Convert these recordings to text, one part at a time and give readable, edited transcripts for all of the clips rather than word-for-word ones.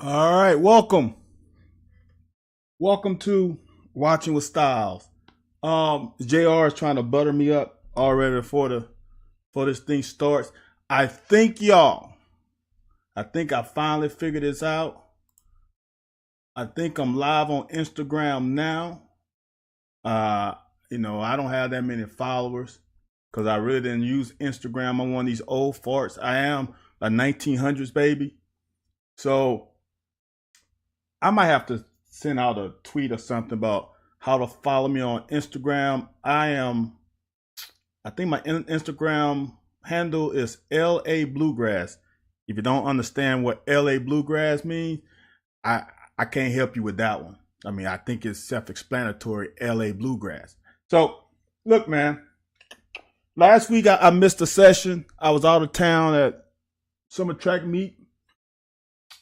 All right, welcome. Welcome to Watching with Styles. JR is trying to butter me up already before this thing starts. I think I finally figured this out. I think I'm live on Instagram now. Uh, I don't have that many followers because I really didn't use Instagram. I'm one of these old farts. I am a 1900s baby. So I might have to send out a tweet or something about how to follow me on Instagram. I think my Instagram handle is LA Bluegrass. If you don't understand what LA Bluegrass means, I I can't help you with that one. I mean, I think it's self-explanatory, LA Bluegrass. So, look, man, last week I missed a session. I was out of town at summer track meet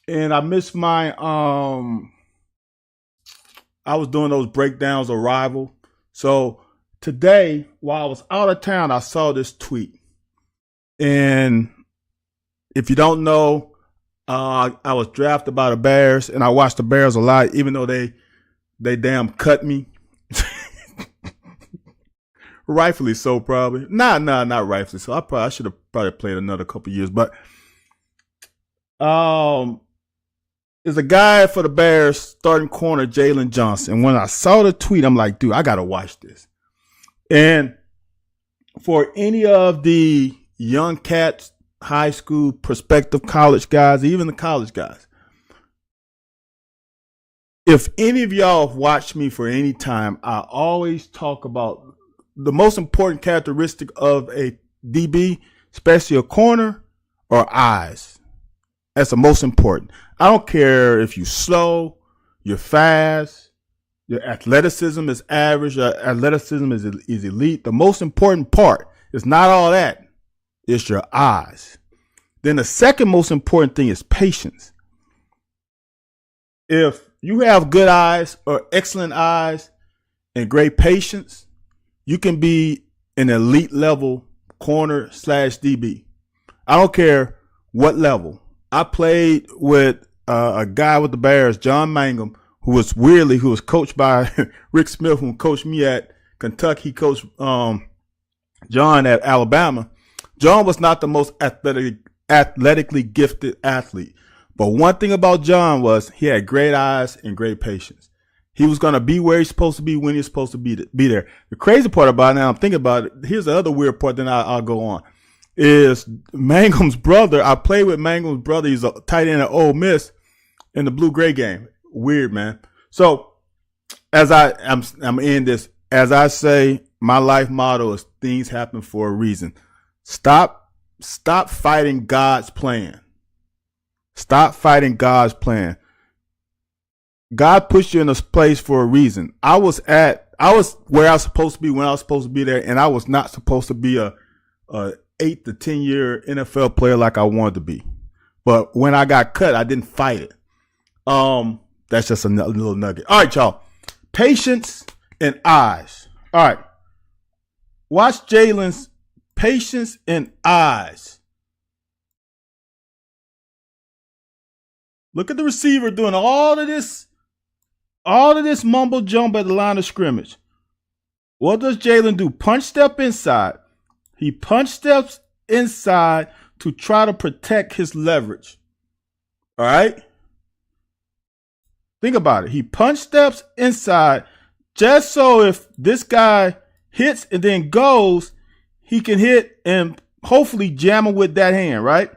and I missed my I was doing those breakdowns of Rival. So today, while I was out of town, I saw this tweet. And if you don't know, I was drafted by the Bears, and I watched the Bears a lot, even though they damn cut me. Rightfully so, probably. Not rightfully so. I should have probably played another couple years, but there's a guy for the Bears starting corner, Jalen Johnson. And when I saw the tweet, I'm like, dude, I gotta watch this. And for any of the young cats, high school, prospective college guys, even the college guys, if any of y'all have watched me for any time, I always talk about the most important characteristic of a DB, especially a corner, are eyes. That's the most important. I don't care if you're slow, you're fast, your athleticism is average, your athleticism is elite. The most important part is not all that. It's your eyes. Then the second most important thing is patience. If you have good eyes or excellent eyes and great patience, you can be an elite level corner / DB. I don't care what level. I played with a guy with the Bears, John Mangum, who was coached by Rick Smith, who coached me at Kentucky. He coached John at Alabama. John was not the most athletically gifted athlete. But one thing about John was he had great eyes and great patience. He was going to be where he's supposed to be when he's supposed to be there. The crazy part about it, now I'm thinking about it, here's the other weird part, then I'll go on, is Mangum's brother. I played with Mangum's brother. He's a tight end at Ole Miss in the blue-gray game. Weird, man. So I'm in this, as I say, my life motto is things happen for a reason. Stop fighting God's plan. Stop fighting God's plan. God pushed you in this place for a reason. I was where I was supposed to be when I was supposed to be there, and I was not supposed to be a 8 to 10 year NFL player like I wanted to be. But when I got cut, I didn't fight it. That's just a little nugget. All right, y'all. Patience and eyes. All right. Watch Jalen's patience and eyes. Look at the receiver doing all of this mumbo jumbo at the line of scrimmage. What does Jalen do? Punch step inside. He punch steps inside to try to protect his leverage. All right? Think about it. He punch steps inside just so if this guy hits and then goes, he can hit and hopefully jam him with that hand, right?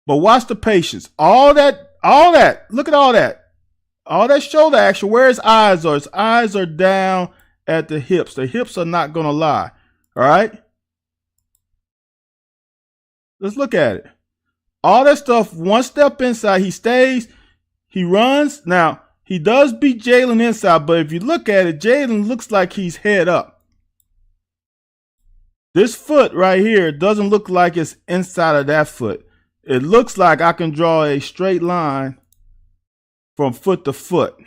But watch the patience. All that, look at all that. All that shoulder action, where his eyes are. His eyes are down at the hips. The hips are not going to lie. All right? Let's look at it. All that stuff, one step inside, he stays, he runs. Now, he does beat Jalen inside, but if you look at it, Jalen looks like he's head up. This foot right here doesn't look like it's inside of that foot. It looks like I can draw a straight line from foot to foot.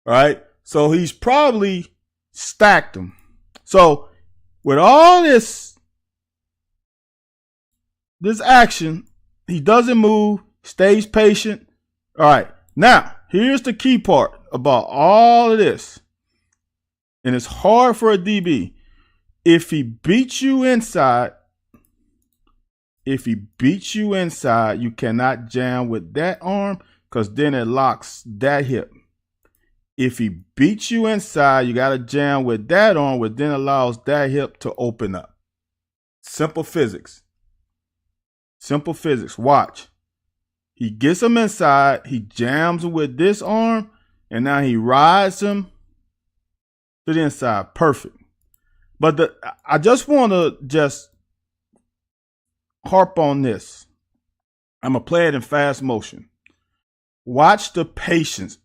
All right? So he's probably stacked them. So with all this action, he doesn't move. stays patient. All right. Now, here's the key part about all of this. And it's hard for a DB. If he beats you inside, you cannot jam with that arm because then it locks that hip. If he beats you inside, you got to jam with that arm, which then allows that hip to open up. Simple physics. Watch. He gets him inside. He jams him with this arm, and now he rides him to the inside. Perfect. But I just want to harp on this. I'm going to play it in fast motion. Watch the patience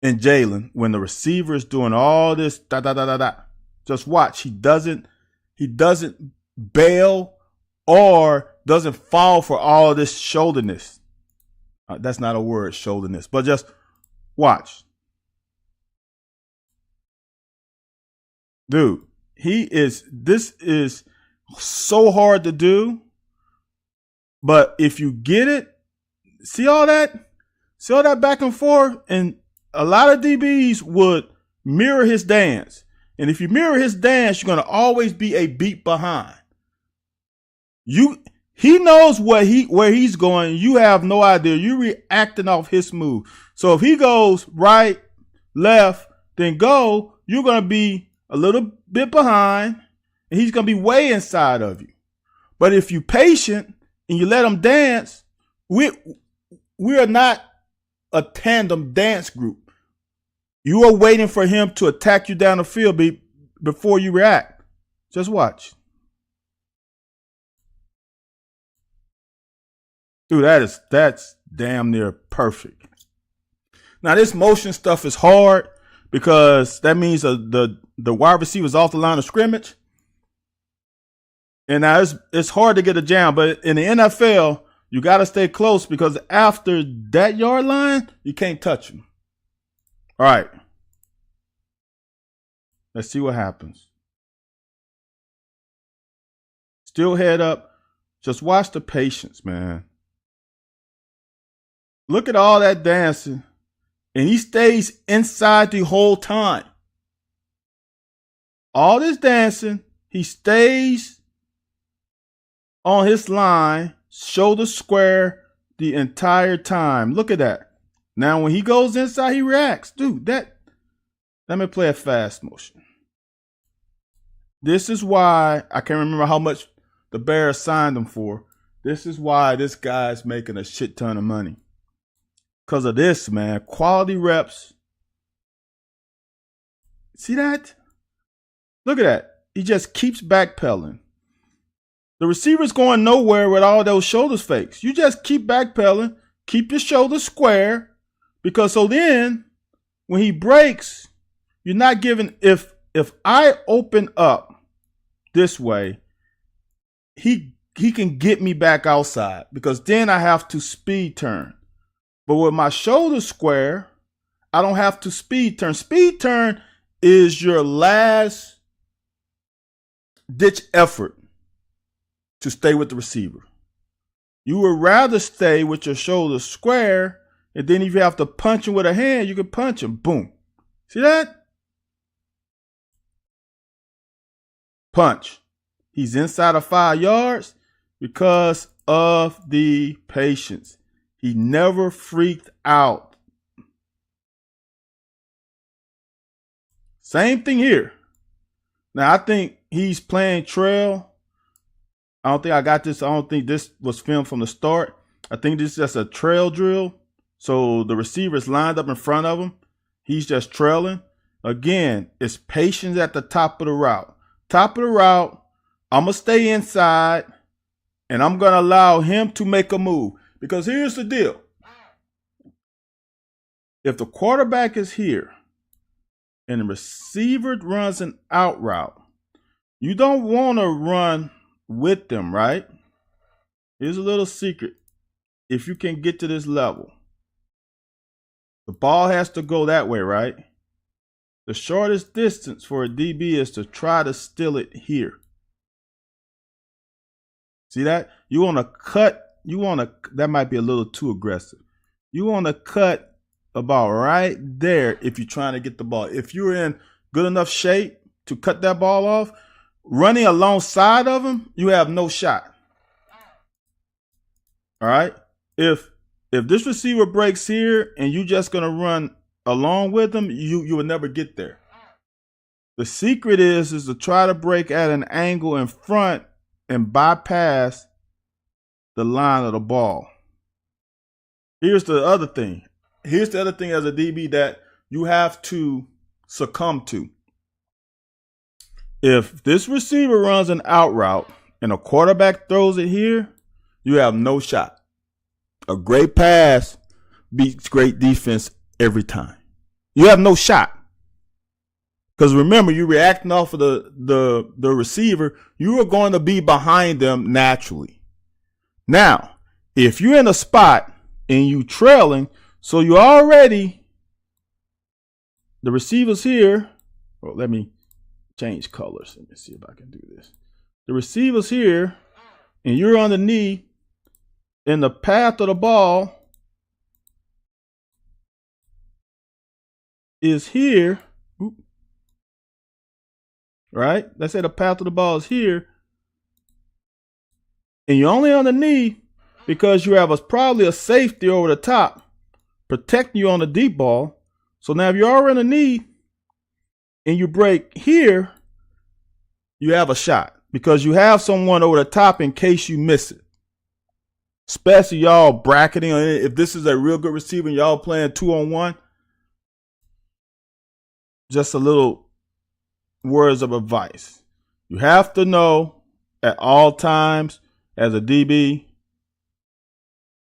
in Jalen when the receiver is doing all this Just watch. He doesn't bail or doesn't fall for all this shoulderness. That's not a word, shoulderness, but just watch. Dude, this is so hard to do, but if you get it, see all that back and forth, and a lot of DBs would mirror his dance. And if you mirror his dance, you're going to always be a beat behind. He knows where he's going. You have no idea. You're reacting off his move. So if he goes right, left, then go, you're going to be a little bit behind, and he's going to be way inside of you. But if you're patient and you let him dance, we are not a tandem dance group. You are waiting for him to attack you down the field before you react. Just watch. Dude, that's damn near perfect. Now, this motion stuff is hard because that means the wide receiver's off the line of scrimmage. And now it's hard to get a jam, but in the NFL, you got to stay close because after that yard line, you can't touch him. All right. Let's see what happens. Still head up. Just watch the patience, man. Look at all that dancing. And he stays inside the whole time. All this dancing, he stays on his line, shoulder square the entire time. Look at that. Now, when he goes inside, he reacts. Dude, let me play a fast motion. This is why I can't remember how much the Bears signed him for. This is why this guy's making a shit ton of money. Because of this, man. Quality reps. See that? Look at that. He just keeps backpedaling. The receiver's going nowhere with all those shoulders fakes. You just keep backpedaling. Keep your shoulders square. Because so then, when he breaks, you're not giving. If I open up this way, he can get me back outside. Because then I have to speed turn. But with my shoulders square, I don't have to speed turn. Speed turn is your last ditch effort to stay with the receiver. You would rather stay with your shoulders square, and then if you have to punch him with a hand, you can punch him. Boom. See that? Punch. He's inside of 5 yards because of the patience. He never freaked out. Same thing here. Now, I think he's playing trail. I don't think I got this. I don't think this was filmed from the start. I think this is just a trail drill. So the receiver's lined up in front of him. He's just trailing. Again, it's patience at the top of the route. Top of the route, I'm going to stay inside, and I'm going to allow him to make a move. Because here's the deal. If the quarterback is here and the receiver runs an out route, you don't want to run with them, right? Here's a little secret. If you can get to this level, the ball has to go that way, right? The shortest distance for a DB is to try to steal it here. See that? You want to cut that might be a little too aggressive. You want to cut about right there if you're trying to get the ball. If you're in good enough shape to cut that ball off, running alongside of him, you have no shot. All right? If this receiver breaks here and you're just going to run along with him, you will never get there. The secret is to try to break at an angle in front and bypass the line of the ball. Here's the other thing. Here's the other thing as a DB that you have to succumb to. If this receiver runs an out route and a quarterback throws it here, you have no shot. A great pass beats great defense every time. You have no shot. Because remember, you're reacting off of the receiver. You are going to be behind them naturally. Now, if you're in a spot and you trailing, so you already, the receiver's here. Well, let me change colors. Let me see if I can do this. The receiver's here, and you're underneath, and the path of the ball is here. Right? Let's say the path of the ball is here. And you're only underneath because you have probably a safety over the top protecting you on the deep ball. So now if you're already underneath and you break here, you have a shot because you have someone over the top in case you miss it. Especially y'all bracketing. If this is a real good receiver and y'all playing 2-on-1, just a little words of advice. You have to know at all times as a DB,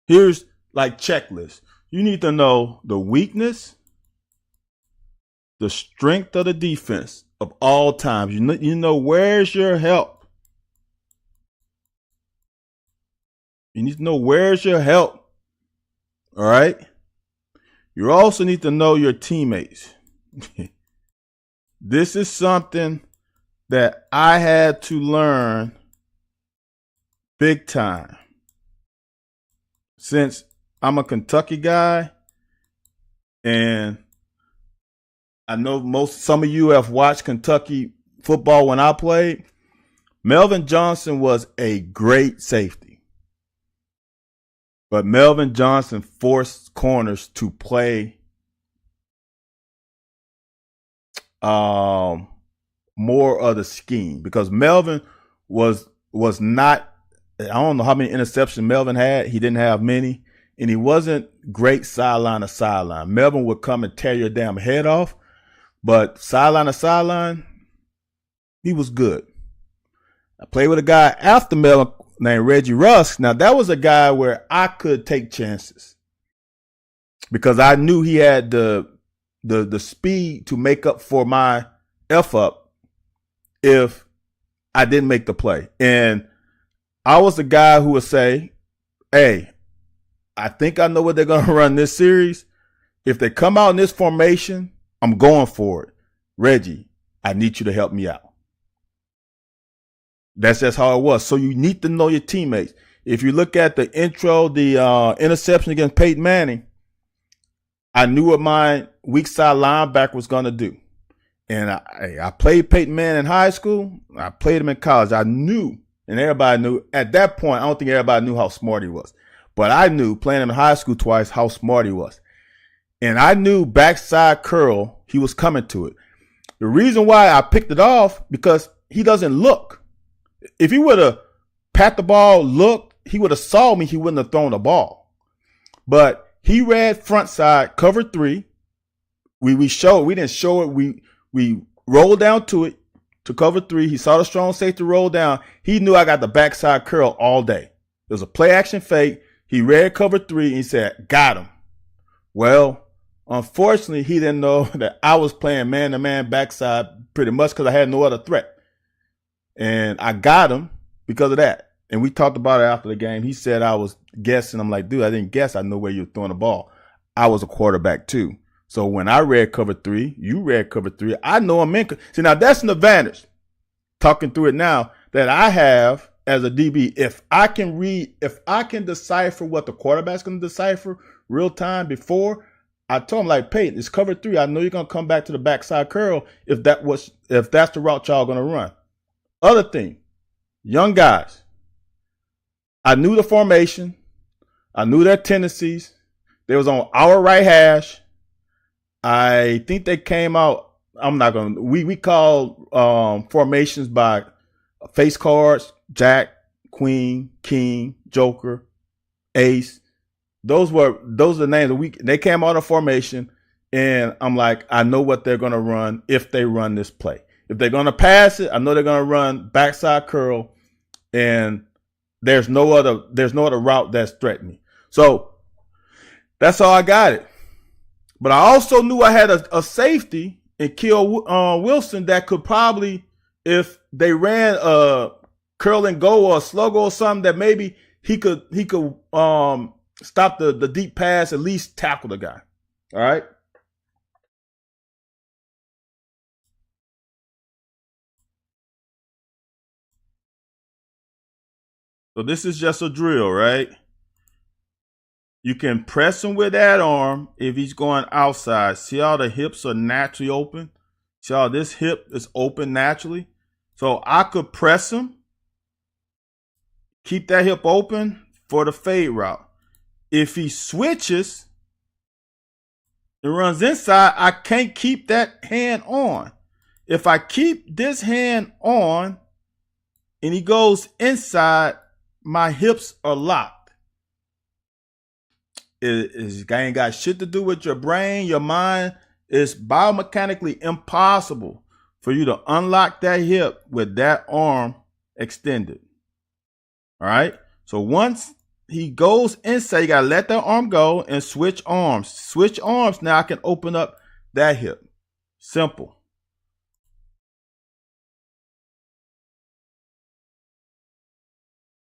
here's like checklist. You need to know the weakness, the strength of the defense of all times. You know where's your help. You need to know where's your help. All right. You also need to know your teammates. This is something that I had to learn big time. Since I'm a Kentucky guy, and I know some of you have watched Kentucky football when I played, Melvin Johnson was a great safety. But Melvin Johnson forced corners to play more of the scheme because Melvin was not, I don't know how many interceptions Melvin had. He didn't have many, and he wasn't great sideline to sideline. Melvin would come and tear your damn head off, but sideline to sideline, he was good. I played with a guy after Melvin named Reggie Rusk. Now, that was a guy where I could take chances because I knew he had the speed to make up for my F up if I didn't make the play. And I was the guy who would say, hey, I think I know what they're going to run this series. If they come out in this formation, I'm going for it. Reggie, I need you to help me out. That's just how it was. So you need to know your teammates. If you look at the intro, the interception against Peyton Manning, I knew what my weak side linebacker was going to do. And I played Peyton Manning in high school. I played him in college. I knew, and everybody knew. At that point, I don't think everybody knew how smart he was. But I knew, playing him in high school twice, how smart he was. And I knew backside curl, he was coming to it. The reason why I picked it off, because he doesn't look. If he would have pat the ball, looked, he would have saw me. He wouldn't have thrown the ball. But he read front side, cover 3. We didn't show it. We rolled down to it to cover 3. He saw the strong safety roll down. He knew I got the backside curl all day. It was a play action fake. He read cover 3 and he said, got him. Well, unfortunately, he didn't know that I was playing man-to-man backside pretty much because I had no other threat. And I got him because of that. And we talked about it after the game. He said I was guessing. I'm like, dude, I didn't guess. I know where you're throwing the ball. I was a quarterback too. So when I read cover 3, you read cover 3. I know I'm in. See, now that's an advantage. Talking through it now that I have as a DB, if I can decipher what the quarterback's going to decipher real time before, I told him, like, Peyton, it's cover 3. I know you're going to come back to the backside curl if that's the route y'all going to run. Other thing, young guys, I knew the formation. I knew their tendencies. They was on our right hash. I think they came out. I'm not going to. We call formations by face cards: Jack, Queen, King, Joker, Ace. Those are the names. They came out of formation, and I'm like, I know what they're going to run if they run this play. If they're going to pass it, I know they're going to run backside curl, and there's no other route that's threatening. So that's how I got it. But I also knew I had a safety in Kill Wilson that could probably, if they ran a curl and go or a sluggo or something, that maybe he could stop the deep pass, at least tackle the guy. All right. So this is just a drill, right? You can press him with that arm if he's going outside. See how the hips are naturally open? See how this hip is open naturally? So I could press him, keep that hip open for the fade route. If he switches and runs inside, I can't keep that hand on. If I keep this hand on and he goes inside, my hips are locked. It ain't got shit to do with your brain, your mind. It's biomechanically impossible for you to unlock that hip with that arm extended. All right. So once he goes inside, you got to let that arm go and switch arms. Switch arms. Now I can open up that hip. Simple.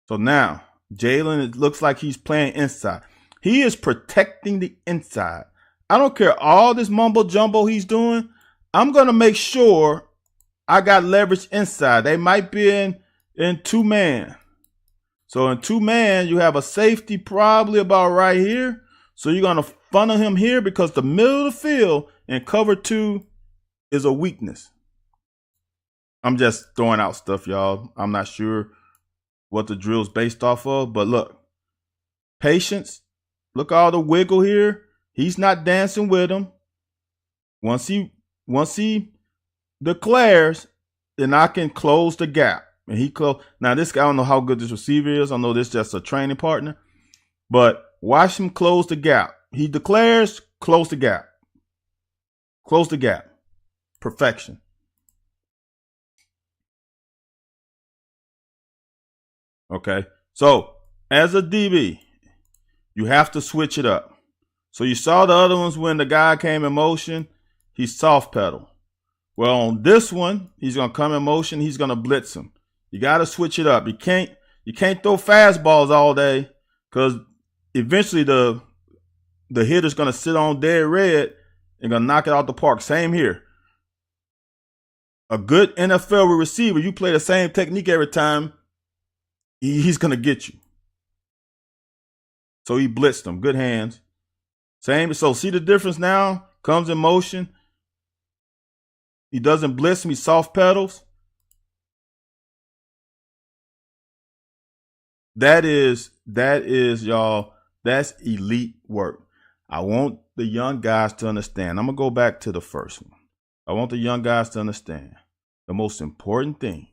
So now Jalen, it looks like he's playing inside. He is protecting the inside. I don't care all this mumbo jumbo he's doing. I'm going to make sure I got leverage inside. They might be in two man. So in two man, you have a safety probably about right here. So you're going to funnel him here because the middle of the field in cover 2 is a weakness. I'm just throwing out stuff, y'all. I'm not sure what the drill's based off of, but look, patience. Look all the wiggle here. He's not dancing with him. Once he declares, then I can close the gap. And he close. Now this guy, I don't know how good this receiver is. I know this is just a training partner, but watch him close the gap. He declares, close the gap. Close the gap. Perfection. Okay. So as a DB, you have to switch it up. So you saw the other ones when the guy came in motion, he soft pedal. Well, on this one, he's going to come in motion. He's going to blitz him. You got to switch it up. You can't throw fastballs all day because eventually the hitter's going to sit on dead red and going to knock it out the park. Same here. A good NFL receiver, you play the same technique every time, he's going to get you. So he blitzed him. Good hands. Same. So see the difference now? Comes in motion. He doesn't blitz him. He soft pedals. That is, y'all, that's elite work. I want the young guys to understand. I'm going to go back to the first one. I want the young guys to understand the most important thing,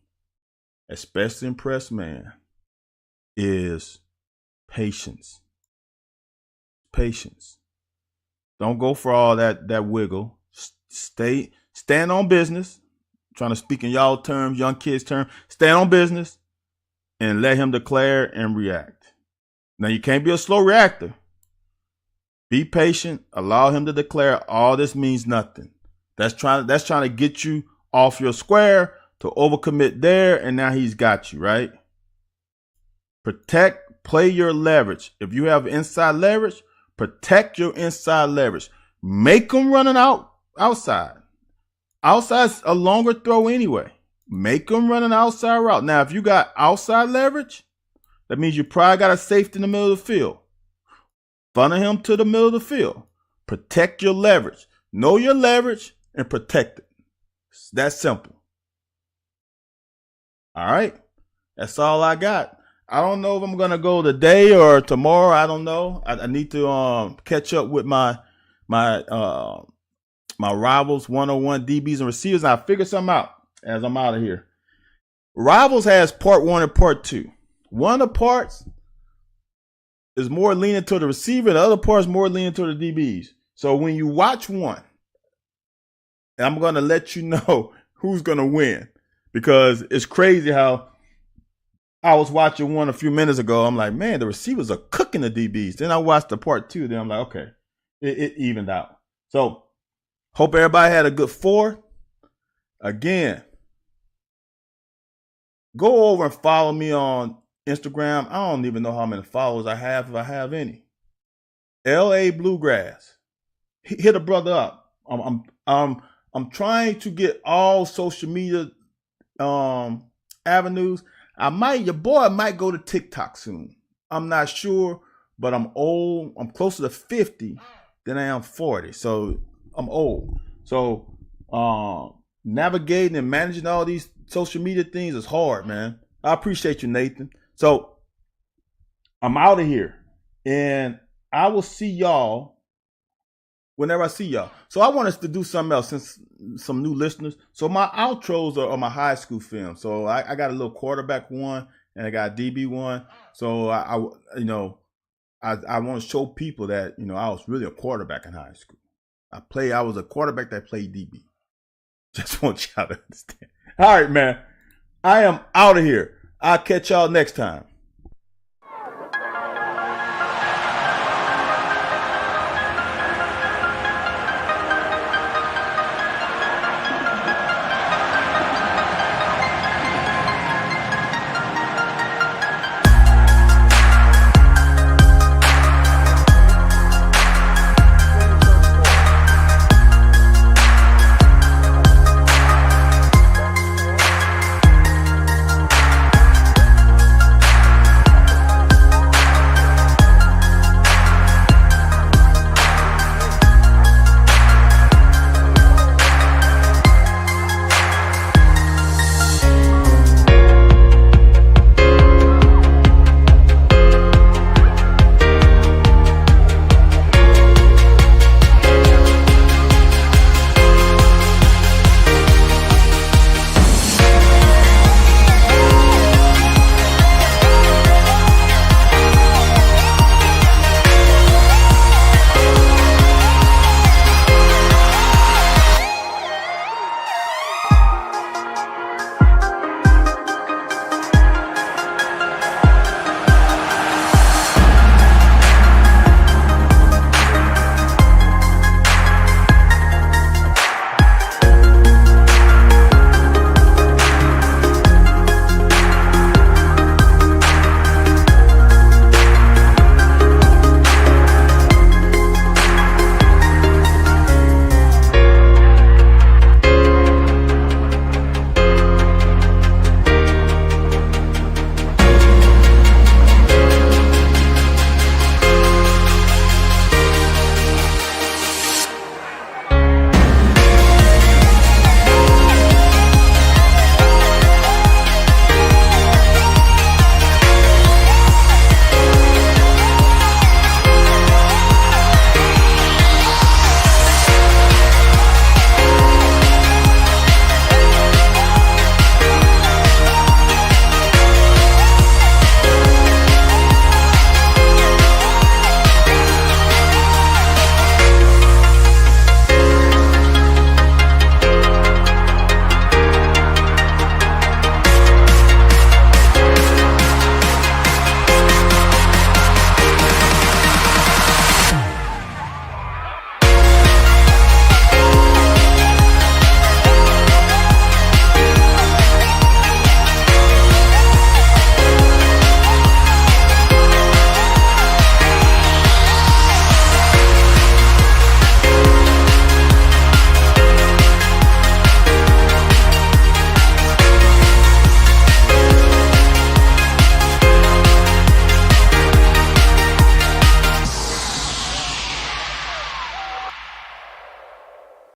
especially in press man, is patience. Patience. Don't go for all that wiggle. Stand on business. I'm trying to speak in y'all terms, young kids' terms. Stand on business and let him declare and react. Now you can't be a slow reactor. Be patient. Allow him to declare. All this means nothing. That's trying to get you off your square to overcommit there, and now he's got you, right? Protect, play your leverage. If you have inside leverage, protect your inside leverage. Make them running outside. Outside's a longer throw anyway. Make them run an outside route. Now, if you got outside leverage, that means you probably got a safety in the middle of the field. Funnel him to the middle of the field. Protect your leverage. Know your leverage and protect it. It's that simple. All right. That's all I got. I don't know if I'm going to go today or tomorrow. I don't know. I need to catch up with my Rivals 101 DBs and receivers. And I figured something out as I'm out of here. Rivals has part 1 and part 2. One of the parts is more leaning to the receiver. The other part is more leaning to the DBs. So when you watch one, I'm going to let you know who's going to win, because it's crazy how I was watching one a few minutes ago. I'm like, man, the receivers are cooking the DBs. Then I watched the part 2. Then I'm like, okay, it evened out. So hope everybody had a good 4th. Again, go over and follow me on Instagram. I don't even know how many followers I have, if I have any. LA Bluegrass. Hit a brother up. I'm trying to get all social media avenues. Your boy might go to TikTok soon. I'm not sure, but I'm old. I'm closer to 50 than I am 40. So I'm old. So navigating and managing all these social media things is hard, man. I appreciate you, Nathan. So I'm out of here, and I will see y'all whenever I see y'all. So I want us to do something else, since some new listeners. So my outros are my high school film. So I got a little quarterback one, and I got a DB one. So I want to show people that, I was really a quarterback in high school. I was a quarterback that played DB. Just want y'all to understand. All right, man. I am out of here. I'll catch y'all next time.